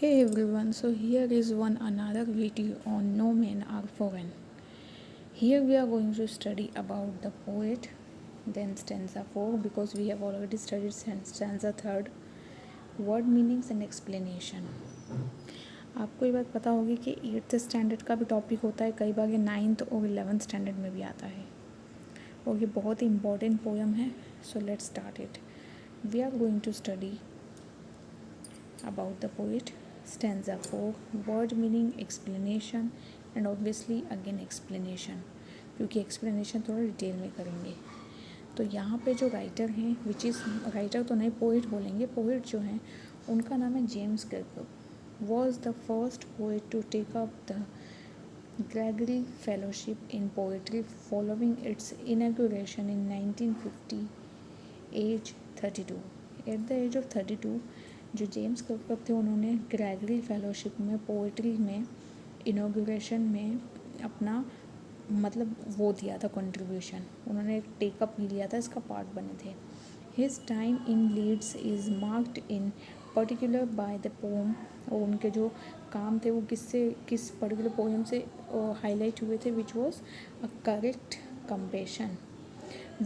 Hey everyone, so here is one another video on No Men Are Foreign. Here we are going to study about the poet, then stanza 4 because we have already studied stanza 3, word meanings and explanation. आपको ये बात पता होगी कि 8th standard का भी topic होता है, कई बार ये 9th और 11th स्टैंडर्ड में भी आता है और ये बहुत ही इम्पॉर्टेंट पोएम है. So let's start it. We are going to study about the poet, stanza 4, word meaning, explanation and obviously again explanation, क्योंकि explanation थोड़ा डिटेल में करेंगे. तो यहाँ पे जो राइटर हैं, विच इज़ राइटर तो नहीं, पोइट बोलेंगे. पोइट जो हैं उनका नाम है James Kirk. Was the first poet to take up the Gregory Fellowship in poetry following its inauguration in 1950, age 32. At the age of 32 जो जेम्स किर्क थे उन्होंने ग्रेगरी फेलोशिप में पोइट्री में इनॉग्रेशन में अपना मतलब वो दिया था कंट्रीब्यूशन. उन्होंने एक टेकअप लिया था, इसका पार्ट बने थे. His time in Leeds is marked in particular by the poem. और उनके जो काम थे वो किस पर्टिकुलर पोएम से हाईलाइट हुए थे, which was a correct compassion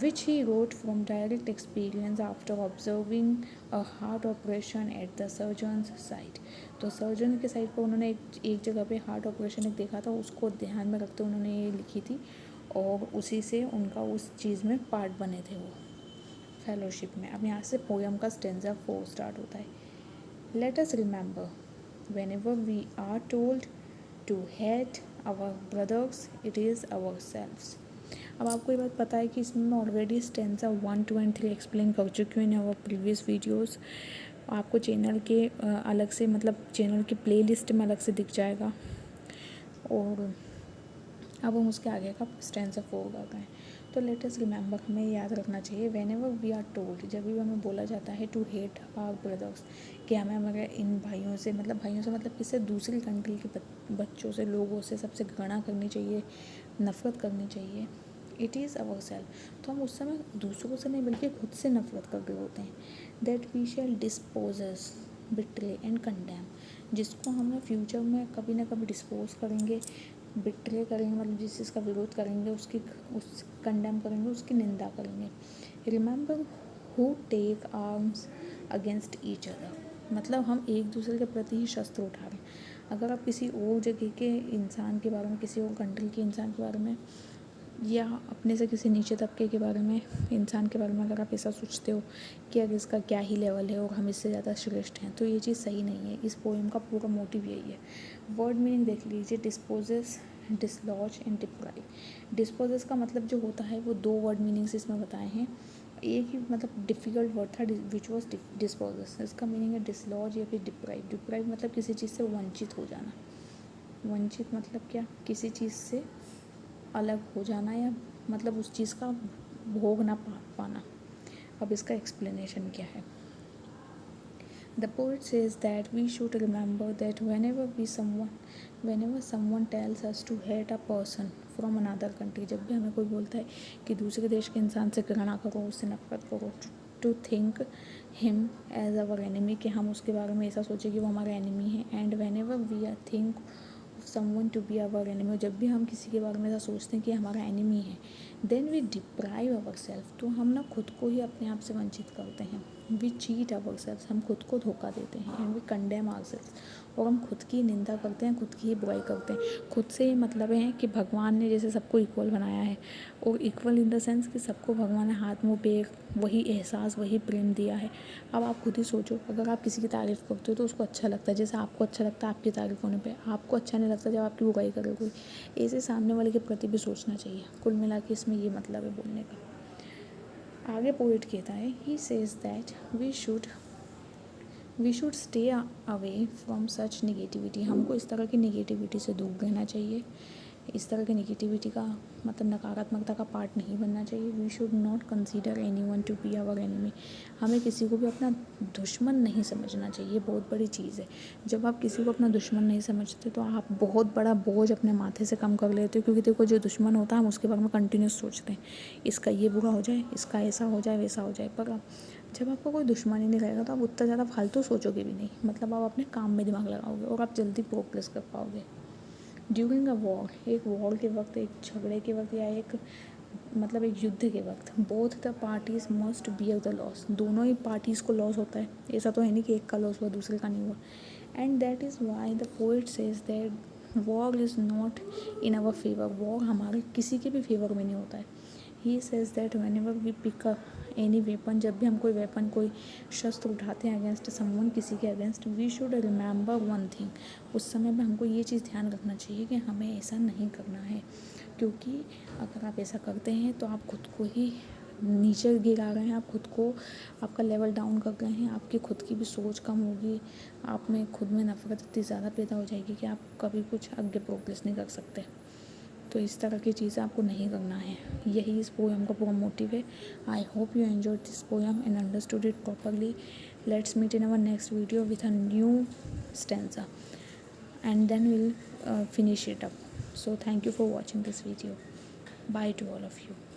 which he wrote from direct experience after observing a heart operation at the surgeon's side. तो सर्जन के साइड पर उन्होंने एक जगह पे हार्ट ऑपरेशन एक देखा था, उसको ध्यान में रखते उन्होंने ये लिखी थी और उसी से उनका उस चीज़ में पार्ट बने थे वो फेलोशिप में. अब यहाँ से पोएम का स्टेंजा 4 स्टार्ट होता है. Let us remember whenever we are told to hate our brothers it is ourselves. अब आपको ये बात पता है कि इसमें मैं ऑलरेडी स्टेंजा 1, 2 and 3 एक्सप्लेन कर चुकी हूँ इन आवर प्रीवियस वीडियोस. आपको चैनल के अलग से मतलब चैनल की प्लेलिस्ट में अलग से दिख जाएगा. और अब हम उसके आगे का स्टेंजा 4 कर रहे हैं. तो लेट अस रिमेंबर, हमें याद रखना चाहिए व्हेनेवर वी आर टोल्ड, जब भी हमें बोला जाता है टू हेट आवर ब्रदर्स, कि हमें हमारे इन भाइयों से मतलब किसी दूसरी कंट्री के बच्चों से, लोगों से, सबसे घृणा करनी चाहिए, नफ़रत करनी चाहिए. It is our self. तो हम उस समय दूसरों से नहीं बल्कि खुद से नफरत कर रहे होते हैं. That we shall dispossess betray and condemn, जिसको हम फ्यूचर में कभी ना कभी डिस्पोज करेंगे, बिट्रे करेंगे, मतलब जिस चीज़ का विरोध करेंगे उस कंडेम करेंगे, उसकी निंदा करेंगे. Remember who take arms against each other, मतलब हम एक दूसरे के प्रति ही शस्त्र उठा रहे हैं. अगर आप किसी और जगह के इंसान के बारे में, किसी और कंट्री के इंसान के बारे में या अपने से किसी नीचे तबके के बारे में, इंसान के बारे में अगर आप ऐसा सोचते हो कि अगर इसका क्या ही लेवल है और हम इससे ज़्यादा श्रेष्ठ हैं, तो ये चीज़ सही नहीं है. इस पोएम का पूरा मोटिव यही है. वर्ड मीनिंग देख लीजिए. Dispossess, dislodge and deprive. Dispossess का मतलब जो होता है वो 2 वर्ड मीनिंग्स इसमें बताए हैं. एक ही मतलब डिफ़िकल्ट वर्ड था विच वॉज डिस्पोजेस. इसका मीनिंग है डिसलॉज या फिर डिप्राइव. डिप्राइव मतलब किसी चीज़ से वंचित हो जाना. वंचित मतलब क्या, किसी चीज़ से अलग हो जाना या मतलब उस चीज़ का भोग ना पाना. अब इसका एक्सप्लेनेशन क्या है. The poet says that we should remember that whenever someone tells us to hate a person from another country, जब भी हमें कोई बोलता है कि दूसरे देश के इंसान से घृणा करो, उससे नफरत करो, to think him as our enemy, कि हम उसके बारे में ऐसा सोचें कि वो हमारा एनिमी है. And whenever we are think someone to be our enemy, जब भी हम किसी के बारे में ऐसा सोचते हैं कि हमारा एनिमी है, then we deprive our self, तो हम ना खुद को ही अपने आप से वंचित करते हैं. वी चीट अवर सेल्फ, हम खुद को धोखा देते हैं. And we condemn our self, और हम खुद की निंदा करते हैं, खुद की ही बुराई करते हैं. खुद से ये मतलब है कि भगवान ने जैसे सबको इक्वल बनाया है, और इक्वल इन द सेंस कि सबको भगवान ने हाथ मुँह पे वही एहसास, वही प्रेम दिया है. अब आप खुद ही सोचो, अगर आप किसी की तारीफ़ करते हो तो उसको अच्छा लगता है, जैसे आपको अच्छा लगता है आपकी तारीफ़ होने पे. आपको अच्छा नहीं लगता जब आपकी बुराई करे कोई. ऐसे सामने वाले के प्रति भी सोचना चाहिए. कुल मिला के इसमें ये मतलब है बोलने का. आगे पोइट कहता है, he says that we should stay away from such negativity. हमको इस तरह की निगेटिविटी से दूर रहना चाहिए. इस तरह की निगेटिविटी का मतलब नकारात्मकता का पार्ट नहीं बनना चाहिए. We should not consider anyone to be our enemy. हमें किसी को भी अपना दुश्मन नहीं समझना चाहिए. बहुत बड़ी चीज़ है. जब आप किसी को अपना दुश्मन नहीं समझते तो आप बहुत बड़ा बोझ अपने माथे से कम कर लेते हो, क्योंकि देखो जो दुश्मन होता है हम उसके बारे में कंटिन्यूस सोचते हैं, इसका ये बुरा हो जाए, इसका ऐसा हो जाए, वैसा हो जाए. पर जब आपका कोई दुश्मन ही नहीं रहेगा तो आप उतना ज़्यादा फालतू सोचोगे भी नहीं, मतलब आप अपने काम में दिमाग लगाओगे और आप जल्दी प्रोग्रेस कर पाओगे। ड्यूरिंग अ वॉर, एक वॉर के वक्त, एक झगड़े के वक्त या एक मतलब एक युद्ध के वक्त, both the parties must bear the loss, दोनों ही पार्टीज़ को लॉस होता है। ऐसा तो है नहीं कि एक का लॉस हुआ दूसरे का नहीं हुआ। And that is why the poet says that war is not in our favour, war हमारे किसी के भी फेवर में नहीं होता है। He says that whenever we pick up any weapon, जब भी हम कोई वेपन, कोई शस्त्र उठाते हैं अगेंस्ट समवन, किसी के against, we should remember one thing, उस समय में हमको ये चीज़ ध्यान रखना चाहिए कि हमें ऐसा नहीं करना है, क्योंकि अगर आप ऐसा करते हैं तो आप खुद को ही नीचे गिरा रहे हैं, आप खुद को, आपका लेवल डाउन कर रहे हैं, आपकी खुद की भी सोच कम होगी, आप में खुद में नफरत इतनी ज़्यादा पैदा हो जाएगी कि आप कभी कुछ आगे प्रोग्रेस नहीं कर सकते। तो इस तरह की चीज़ें आपको नहीं करना है। यही इस पोएम का पूरा मोटिव है। I hope you enjoyed this poem and understood it properly. Let's meet in our next video with a new stanza and then we'll finish it up. So thank you for watching this video. Bye to all of you.